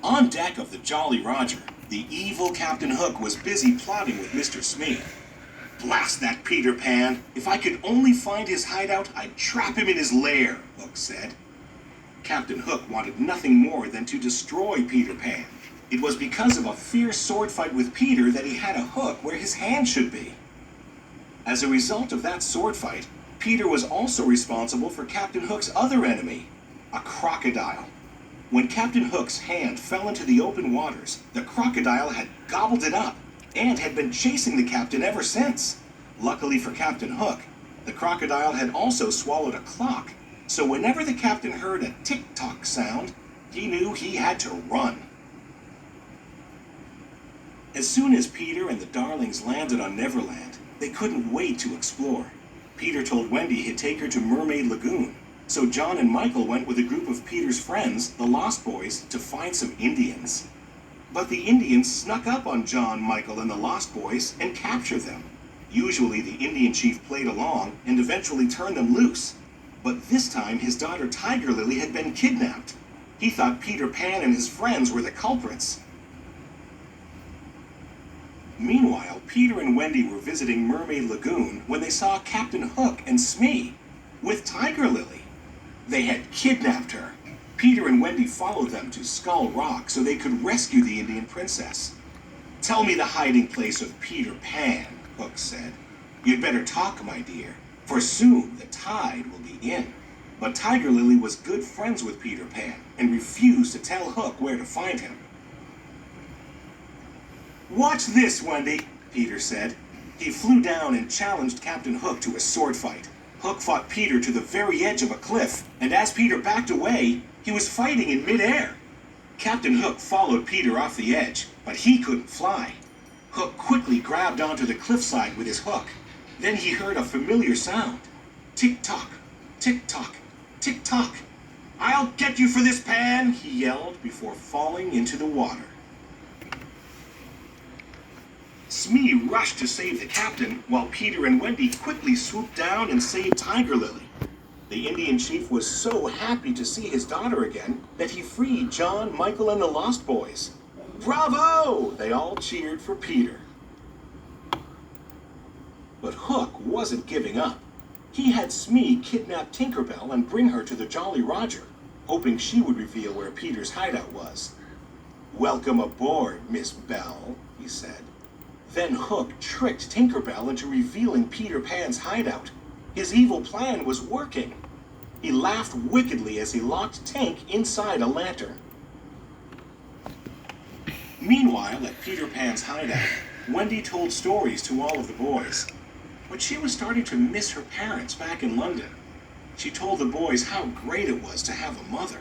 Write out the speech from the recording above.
On deck of the Jolly Roger, the evil Captain Hook was busy plotting with Mr. Smee. "Blast that Peter Pan! If I could only find his hideout, I'd trap him in his lair," Hook said. Captain Hook wanted nothing more than to destroy Peter Pan. It was because of a fierce sword fight with Peter that he had a hook where his hand should be. As a result of that sword fight, Peter was also responsible for Captain Hook's other enemy, a crocodile. When Captain Hook's hand fell into the open waters, the crocodile had gobbled it up and had been chasing the captain ever since. Luckily for Captain Hook, the crocodile had also swallowed a clock, so whenever the captain heard a tick-tock sound, he knew he had to run. As soon as Peter and the Darlings landed on Neverland, they couldn't wait to explore. Peter told Wendy he'd take her to Mermaid Lagoon, so John and Michael went with a group of Peter's friends, the Lost Boys, to find some Indians. But the Indians snuck up on John, Michael, and the Lost Boys and captured them. Usually the Indian chief played along and eventually turned them loose. But this time his daughter Tiger Lily had been kidnapped. He thought Peter Pan and his friends were the culprits. Meanwhile, Peter and Wendy were visiting Mermaid Lagoon when they saw Captain Hook and Smee with Tiger Lily. They had kidnapped her. Peter and Wendy followed them to Skull Rock so they could rescue the Indian princess. "Tell me the hiding place of Peter Pan," Hook said. "You'd better talk, my dear, for soon the tide will be in." But Tiger Lily was good friends with Peter Pan and refused to tell Hook where to find him. "Watch this, Wendy," Peter said. He flew down and challenged Captain Hook to a sword fight. Hook fought Peter to the very edge of a cliff, and as Peter backed away, he was fighting in midair. Captain Hook followed Peter off the edge, but he couldn't fly. Hook quickly grabbed onto the cliffside with his hook. Then he heard a familiar sound. Tick-tock, tick-tock, tick-tock. "I'll get you for this, Pan!" he yelled before falling into the water. Smee rushed to save the captain, while Peter and Wendy quickly swooped down and saved Tiger Lily. The Indian chief was so happy to see his daughter again that he freed John, Michael, and the Lost Boys. "Bravo!" They all cheered for Peter. But Hook wasn't giving up. He had Smee kidnap Tinker Bell and bring her to the Jolly Roger, hoping she would reveal where Peter's hideout was. "Welcome aboard, Miss Bell," he said. Then Hook tricked Tinker Bell into revealing Peter Pan's hideout. His evil plan was working. He laughed wickedly as he locked Tink inside a lantern. Meanwhile, at Peter Pan's hideout, Wendy told stories to all of the boys. But she was starting to miss her parents back in London. She told the boys how great it was to have a mother.